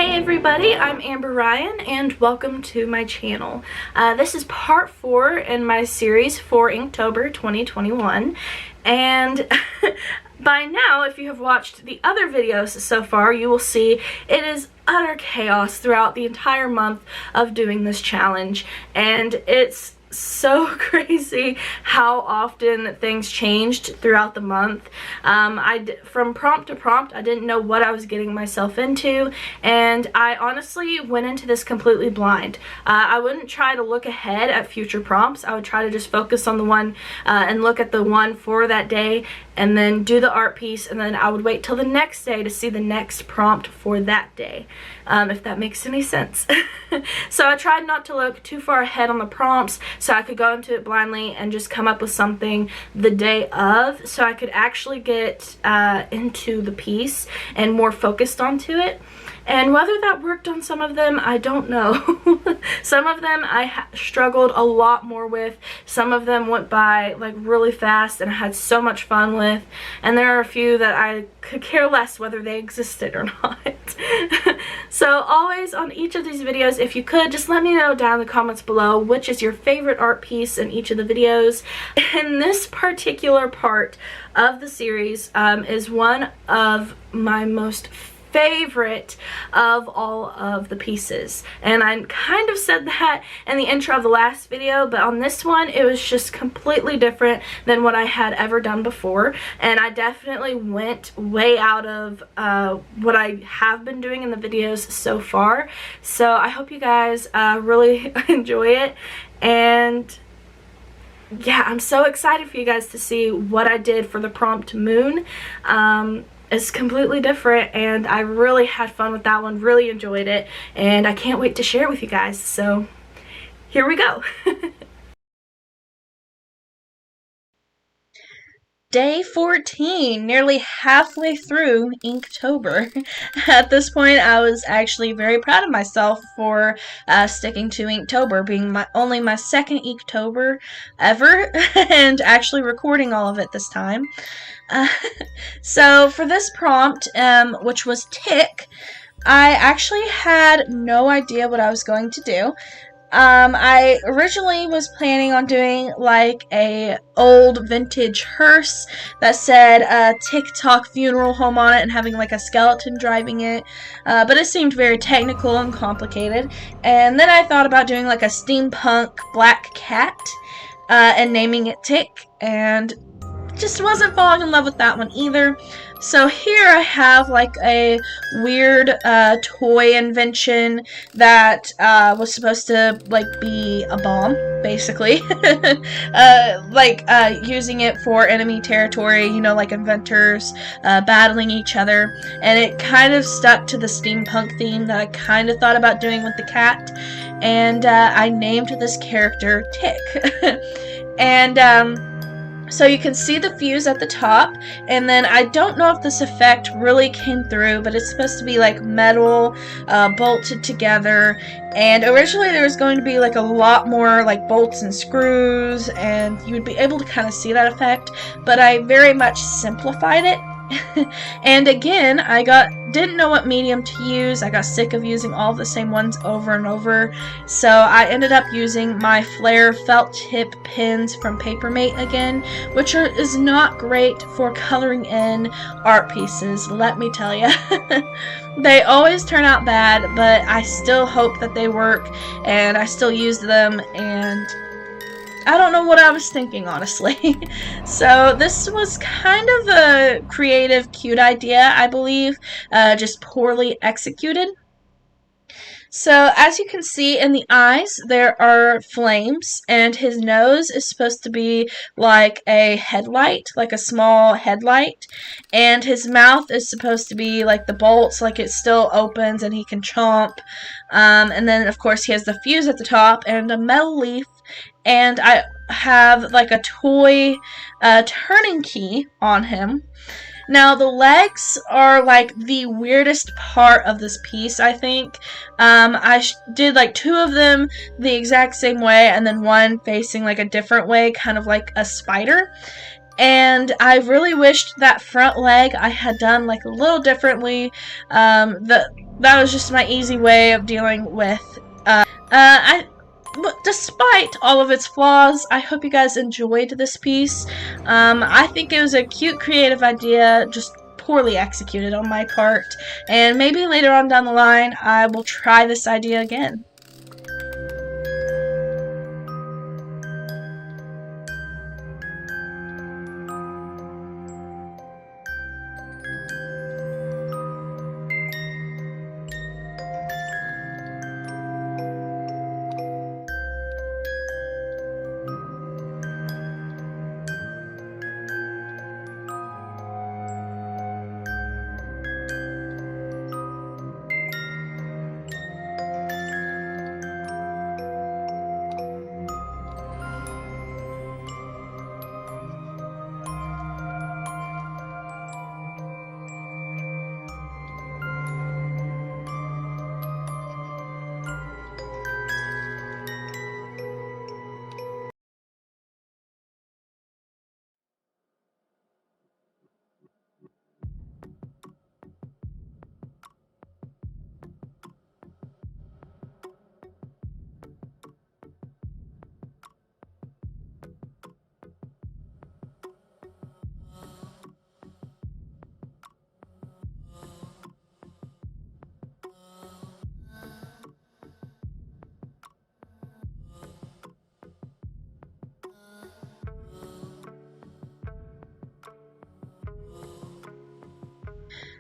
Hey everybody, I'm Amber Ryan and welcome to my channel. This is part 4 in my series for Inktober 2021, and by now, if you have watched the other videos so far, you will see it is utter chaos throughout the entire month of doing this challenge, and it's so crazy how often things changed throughout the month. From prompt to prompt, I didn't know what I was getting myself into, and I honestly went into this completely blind. I wouldn't try to look ahead at future prompts. I would try to just focus on the one and look at the one for that day, and then do the art piece, and then I would wait till the next day to see the next prompt for that day, if that makes any sense. So I tried not to look too far ahead on the prompts so I could go into it blindly and just come up with something the day of, so I could actually get into the piece and more focused onto it. And whether that worked on some of them, I don't know. Some of them I struggled a lot more with. Some of them went by like really fast and I had so much fun with. And there are a few that I could care less whether they existed or not. So always on each of these videos, if you could, just let me know down in the comments below which is your favorite art piece in each of the videos. And this particular part of the series is one of my most favorite of all of the pieces, and I kind of said that in the intro of the last video, but on this one it was just completely different than what I had ever done before, and I definitely went way out of what I have been doing in the videos so far. So I hope you guys really enjoy it, and yeah, I'm so excited for you guys to see what I did for the prompt Moon. It's completely different, and I really had fun with that one, really enjoyed it, and I can't wait to share it with you guys. So here we go. Day 14, nearly halfway through Inktober. At this point, I was actually very proud of myself for sticking to Inktober, being only my second Inktober ever, and actually recording all of it this time. So for this prompt, which was tick, I actually had no idea what I was going to do. I originally was planning on doing like a old vintage hearse that said TikTok funeral home on it and having like a skeleton driving it, but it seemed very technical and complicated. And then I thought about doing like a steampunk black cat and naming it Tick, and just wasn't falling in love with that one either. So here I have like a weird toy invention that was supposed to like be a bomb, basically. Using it for enemy territory, you know, like inventors battling each other, and it kind of stuck to the steampunk theme that I kind of thought about doing with the cat, and I named this character Tick. And so you can see the fuse at the top, and then I don't know if this effect really came through, but it's supposed to be like metal bolted together, and originally there was going to be like a lot more like bolts and screws, and you would be able to kind of see that effect, but I very much simplified it. And again, I didn't know what medium to use. I got sick of using all the same ones over and over, so I ended up using my Flair felt tip pins from Papermate again, which is not great for coloring in art pieces, let me tell you. They always turn out bad, but I still hope that they work, and I still use them, and I don't know what I was thinking, honestly. So this was kind of a creative, cute idea, I believe, just poorly executed. So as you can see in the eyes, there are flames, and his nose is supposed to be like a headlight, like a small headlight, and his mouth is supposed to be like the bolts, like it still opens and he can chomp. And then of course he has the fuse at the top and a metal leaf, and I have like a toy turning key on him. Now, the legs are like the weirdest part of this piece, I think. I did like 2 of them the exact same way, and then one facing like a different way, kind of like a spider. And I really wished that front leg I had done like a little differently. that was just my easy way of dealing with. But despite all of its flaws, I hope you guys enjoyed this piece. I think it was a cute, creative idea, just poorly executed on my part. And maybe later on down the line, I will try this idea again.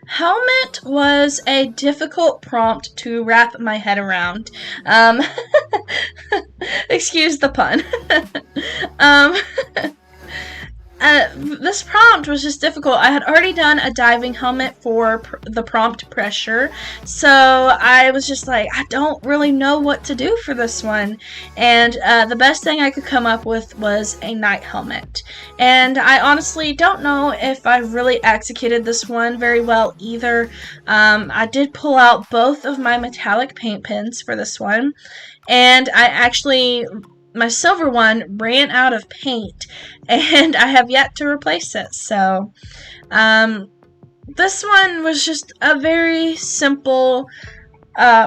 Helmet was a difficult prompt to wrap my head around. Um, excuse the pun. um, this prompt was just difficult. I had already done a diving helmet for the prompt pressure, so I was just like, I don't really know what to do for this one. And the best thing I could come up with was a night helmet. And I honestly don't know if I really executed this one very well either. I did pull out both of my metallic paint pens for this one, and my silver one ran out of paint, and I have yet to replace it. So, this one was just a very simple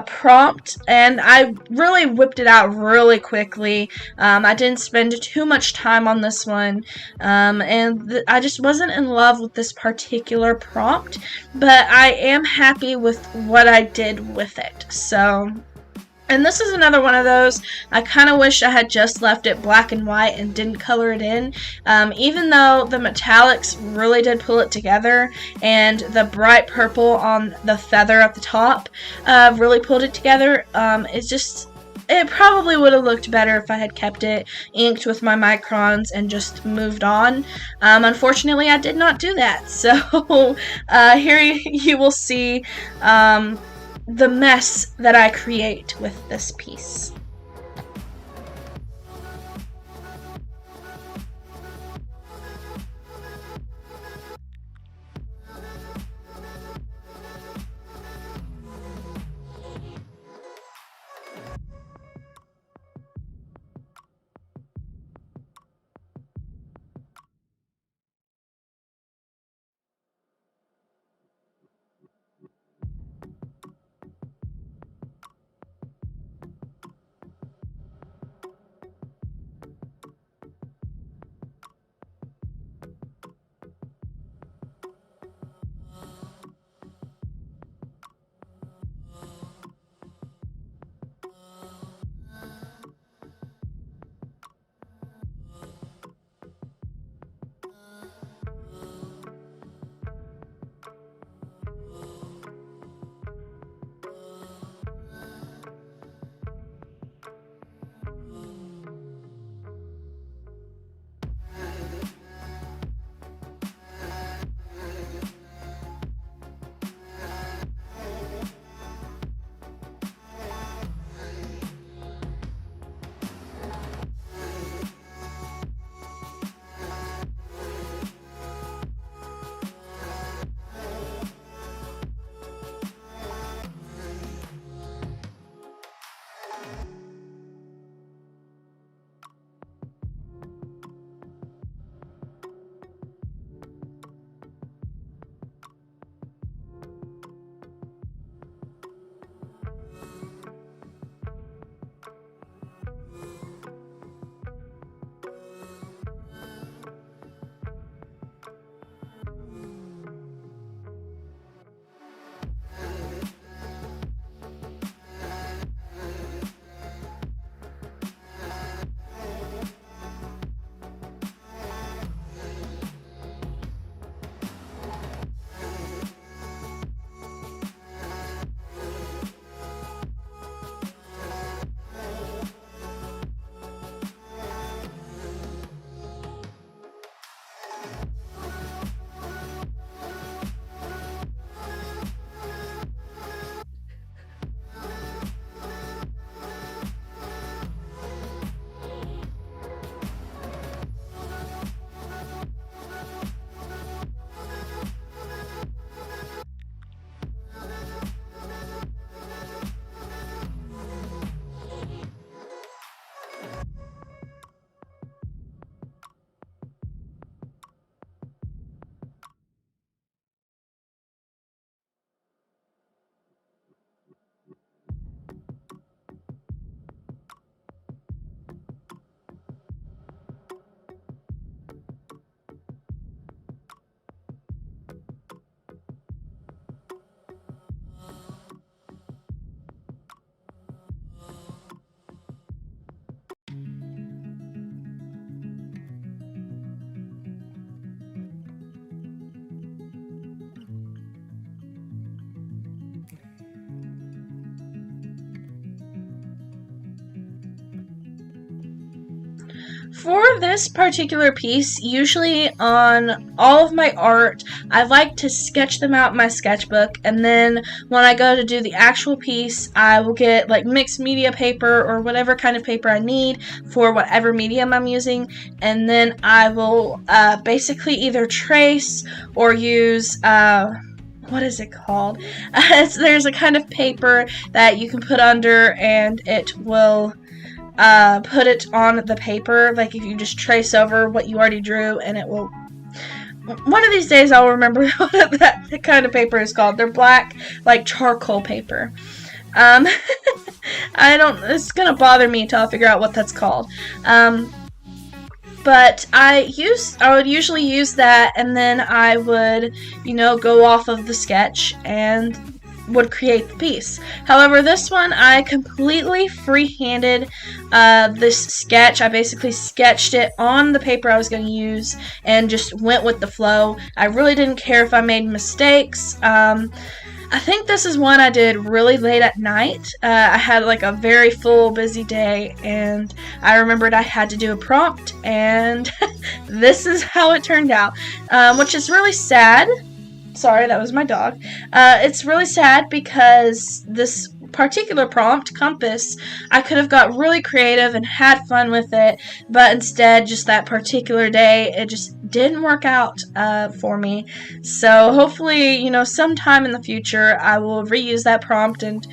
prompt, and I really whipped it out really quickly. I didn't spend too much time on this one, and I just wasn't in love with this particular prompt, but I am happy with what I did with it. So, and this is another one of those, I kind of wish I had just left it black and white and didn't color it in. Even though the metallics really did pull it together, and the bright purple on the feather at the top really pulled it together, it probably would have looked better if I had kept it inked with my microns and just moved on. Unfortunately, I did not do that. So here you will see the mess that I create with this piece. For this particular piece, usually on all of my art, I like to sketch them out in my sketchbook, and then when I go to do the actual piece, I will get like mixed media paper or whatever kind of paper I need for whatever medium I'm using, and then I will basically either trace or use what is it called? There's a kind of paper that you can put under, and it will put it on the paper, like if you just trace over what you already drew, and it will. One of these days I'll remember what that kind of paper is called. They're black, like charcoal paper. It's gonna bother me until I figure out what that's called. But I would usually use that, and then I would, go off of the sketch and would create the piece. However, this one I completely free-handed this sketch. I basically sketched it on the paper I was going to use and just went with the flow. I really didn't care if I made mistakes. I think this is one I did really late at night. I had like a very full, busy day, and I remembered I had to do a prompt, and this is how it turned out, which is really sad. Sorry, that was my dog. It's really sad because this particular prompt, compass, I could have got really creative and had fun with it, but instead, just that particular day, it just didn't work out for me. So hopefully, sometime in the future, I will reuse that prompt and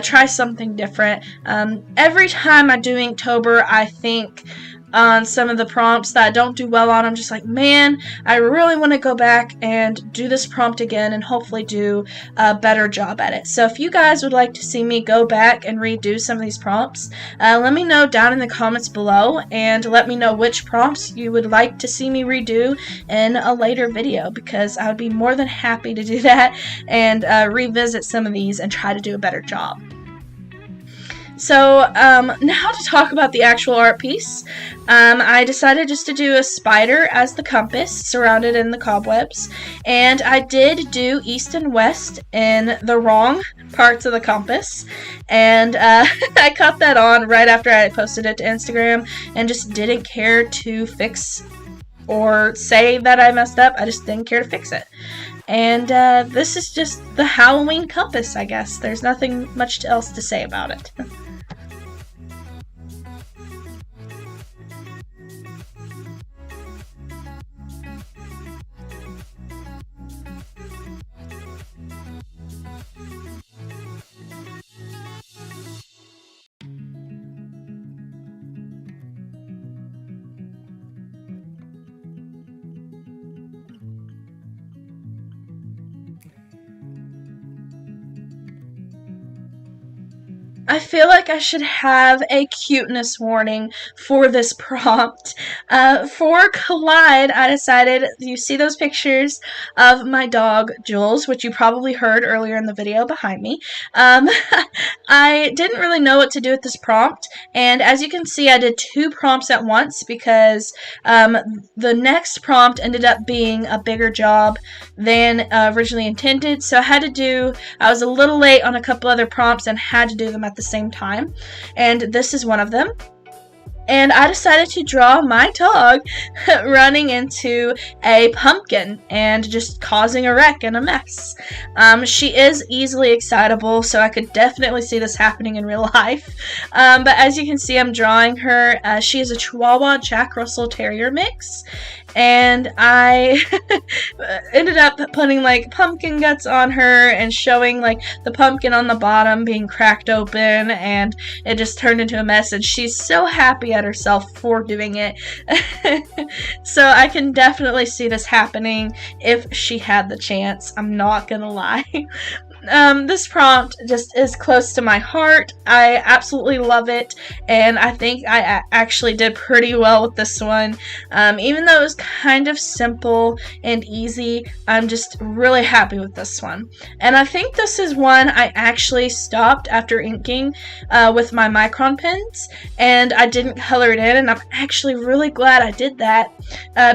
try something different. Every time I do Inktober, I think on some of the prompts that I don't do well on, I'm just like, man, I really want to go back and do this prompt again and hopefully do a better job at it. So if you guys would like to see me go back and redo some of these prompts, let me know down in the comments below, and let me know which prompts you would like to see me redo in a later video, because I would be more than happy to do that and revisit some of these and try to do a better job. So now to talk about the actual art piece, I decided just to do a spider as the compass surrounded in the cobwebs, and I did do east and west in the wrong parts of the compass, and I cut that on right after I posted it to Instagram and just didn't care to fix or say that I messed up. I just didn't care to fix it. And this is just the Halloween compass, I guess. There's nothing much else to say about it. I feel like I should have a cuteness warning for this prompt. For Collide, I decided, you see those pictures of my dog, Jules, which you probably heard earlier in the video behind me. I didn't really know what to do with this prompt, and as you can see, I did two prompts at once because the next prompt ended up being a bigger job than originally intended, so I was a little late on a couple other prompts and had to do them at the same time, and this is one of them. And I decided to draw my dog running into a pumpkin and just causing a wreck and a mess. She is easily excitable, so I could definitely see this happening in real life. But as you can see, I'm drawing her. She is a Chihuahua Jack Russell Terrier mix. And I ended up putting like pumpkin guts on her and showing like the pumpkin on the bottom being cracked open, and it just turned into a mess, and she's so happy at herself for doing it. So I can definitely see this happening if she had the chance. I'm not gonna lie. This prompt just is close to my heart. I absolutely love it, and I think I actually did pretty well with this one. Even though it was kind of simple and easy, I'm just really happy with this one. And I think this is one I actually stopped after inking with my micron pens, and I didn't color it in, and I'm actually really glad I did that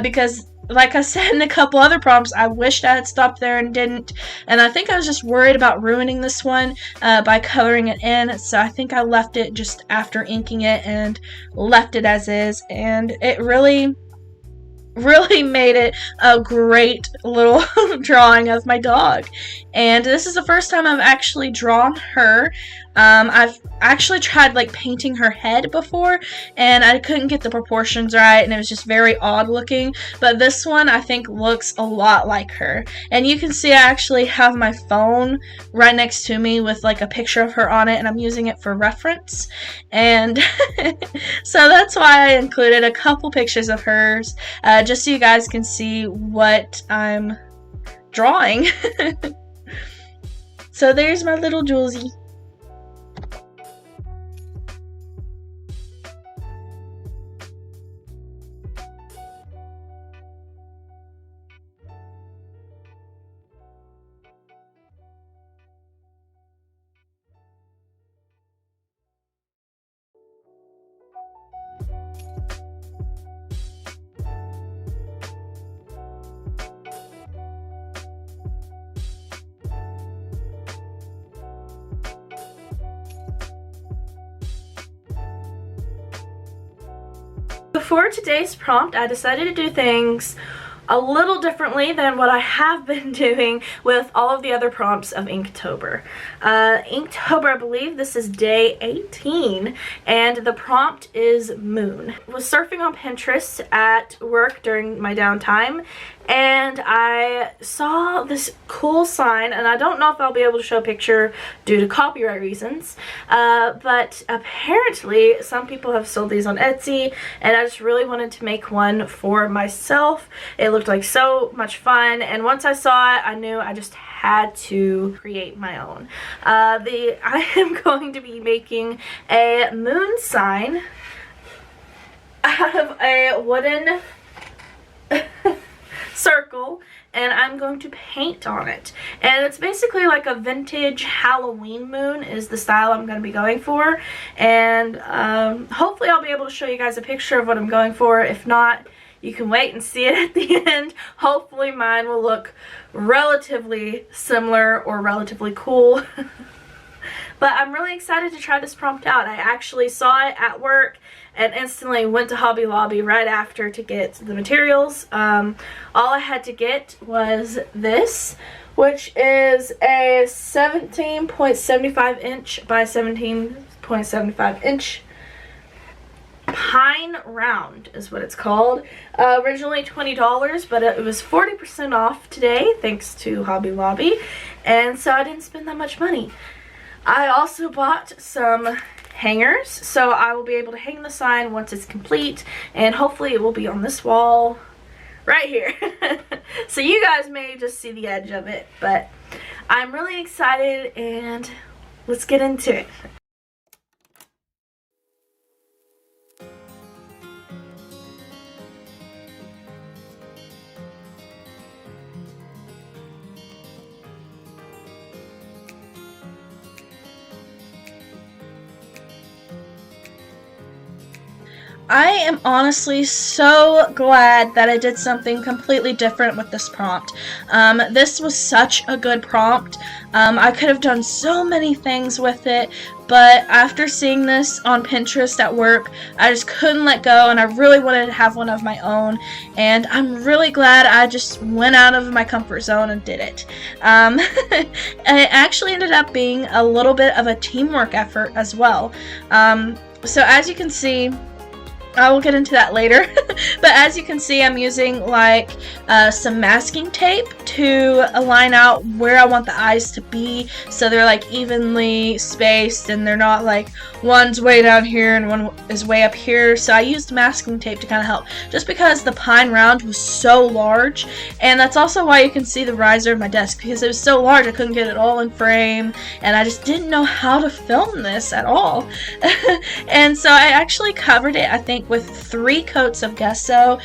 because like I said in a couple other prompts, I wished I had stopped there and didn't. And I think I was just worried about ruining this one by coloring it in. So I think I left it just after inking it and left it as is. And it really made it a great little drawing of my dog. And this is the first time I've actually drawn her. I've actually tried like painting her head before, and I couldn't get the proportions right, and it was just very odd looking. But this one I think looks a lot like her. And you can see I actually have my phone right next to me with like a picture of her on it, and I'm using it for reference. And so that's why I included a couple pictures of hers, just so you guys can see what I'm drawing. So there's my little Julesy. For today's prompt, I decided to do things a little differently than what I have been doing with all of the other prompts of Inktober. Inktober, I believe this is day 18, and the prompt is moon. I was surfing on Pinterest at work during my downtime, and I saw this cool sign, and I don't know if I'll be able to show a picture due to copyright reasons, but apparently some people have sold these on Etsy, and I just really wanted to make one for myself. It looked like so much fun, and once I saw it, I knew I just had to create my own. I am going to be making a moon sign out of a wooden circle, and I'm going to paint on it. And it's basically like a vintage Halloween moon is the style I'm going to be going for. And hopefully I'll be able to show you guys a picture of what I'm going for. If not, you can wait and see it at the end. Hopefully mine will look relatively similar or relatively cool. But I'm really excited to try this prompt out. I actually saw it at work and instantly went to Hobby Lobby right after to get the materials. All I had to get was this, which is a 17.75 inch by 17.75 inch pine round is what it's called. Originally $20, but it was 40% off today thanks to Hobby Lobby, and so I didn't spend that much money. I also bought some hangers, so I will be able to hang the sign once it's complete, and hopefully it will be on this wall right here. So you guys may just see the edge of it, but I'm really excited, and let's get into it. I am honestly so glad that I did something completely different with this prompt. This was such a good prompt. I could have done so many things with it, but after seeing this on Pinterest at work, I just couldn't let go, and I really wanted to have one of my own, and I'm really glad I just went out of my comfort zone and did it. It actually ended up being a little bit of a teamwork effort as well. So as you can see, I will get into that later, but as you can see, I'm using like some masking tape to align out where I want the eyes to be, so they're like evenly spaced and they're not like one's way down here and one is way up here. So I used masking tape to kind of help, just because the pine round was so large, and that's also why you can see the riser of my desk, because it was so large I couldn't get it all in frame, and I just didn't know how to film this at all. And so I actually covered it, I think, ink with 3 coats of gesso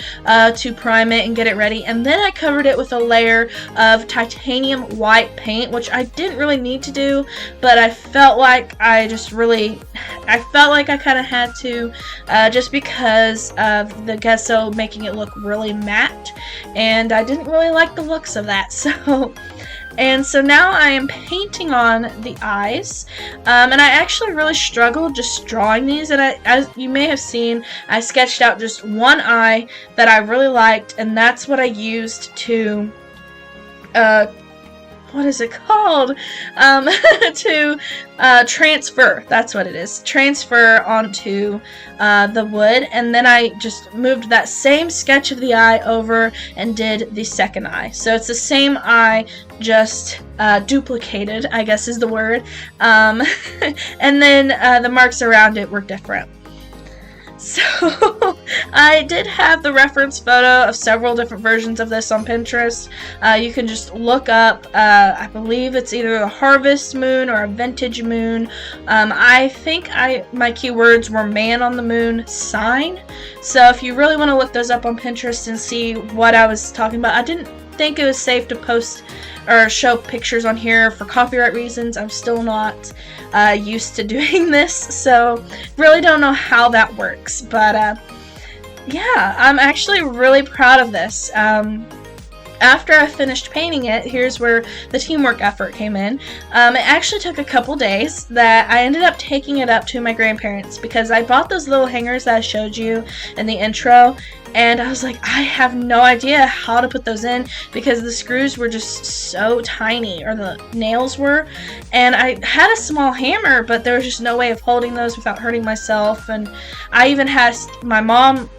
to prime it and get it ready, and then I covered it with a layer of titanium white paint, which I didn't really need to do, but I felt like I kind of had to, just because of the gesso making it look really matte, and I didn't really like the looks of that. So now I am painting on the eyes, and I actually really struggled just drawing these, and as you may have seen, I sketched out just one eye that I really liked, and that's what I used to, what is it called? To transfer, that's what it is, transfer onto the wood, and then I just moved that same sketch of the eye over and did the second eye. So it's the same eye, just duplicated, I guess is the word, and then the marks around it were different. So I did have the reference photo of several different versions of this on Pinterest. You can just look up, I believe it's either a harvest moon or a vintage moon. I think my keywords were man on the moon sign. So if you really want to look those up on Pinterest and see what I was talking about, I didn't think it was safe to post or show pictures on here for copyright reasons. I'm still not used to doing this, so really don't know how that works, but yeah, I'm actually really proud of this. After I finished painting it, here's where the teamwork effort came in. It actually took a couple days that I ended up taking it up to my grandparents, because I bought those little hangers that I showed you in the intro, and I was like, I have no idea how to put those in because the screws were just so tiny, or the nails were, and I had a small hammer, but there was just no way of holding those without hurting myself. And I even asked my mom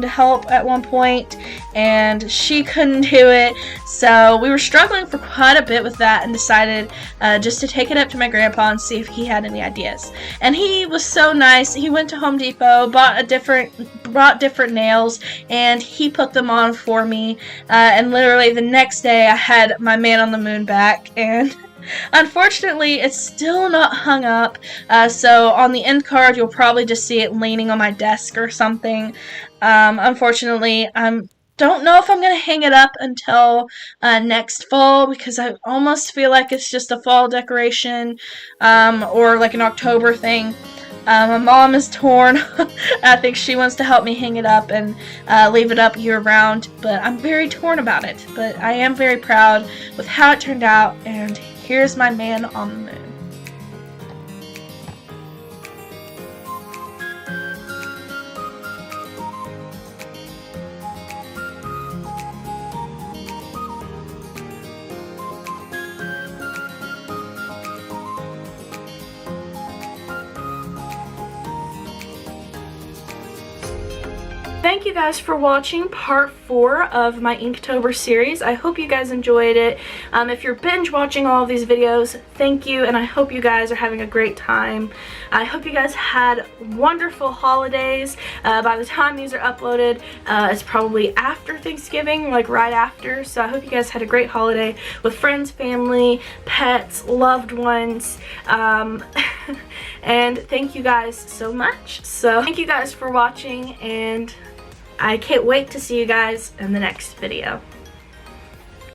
to help at one point, and she couldn't do it. So we were struggling for quite a bit with that, and decided just to take it up to my grandpa and see if he had any ideas. And he was so nice. He went to Home Depot, brought different nails, and he put them on for me. And literally the next day I had my man on the moon back, and unfortunately, it's still not hung up, so on the end card you'll probably just see it leaning on my desk or something. Unfortunately, I don't know if I'm going to hang it up until next fall, because I almost feel like it's just a fall decoration, or like an October thing. My mom is torn. I think she wants to help me hang it up and leave it up year-round, but I'm very torn about it. But I am very proud with how it turned out, and here's my man on the moon. Thank you guys for watching part 4 of my Inktober series. I hope you guys enjoyed it. If you're binge watching all of these videos, thank you, and I hope you guys are having a great time. I hope you guys had wonderful holidays. By the time these are uploaded, it's probably after Thanksgiving, like right after, so I hope you guys had a great holiday with friends, family, pets, loved ones, and thank you guys so much. So thank you guys for watching, and I can't wait to see you guys in the next video.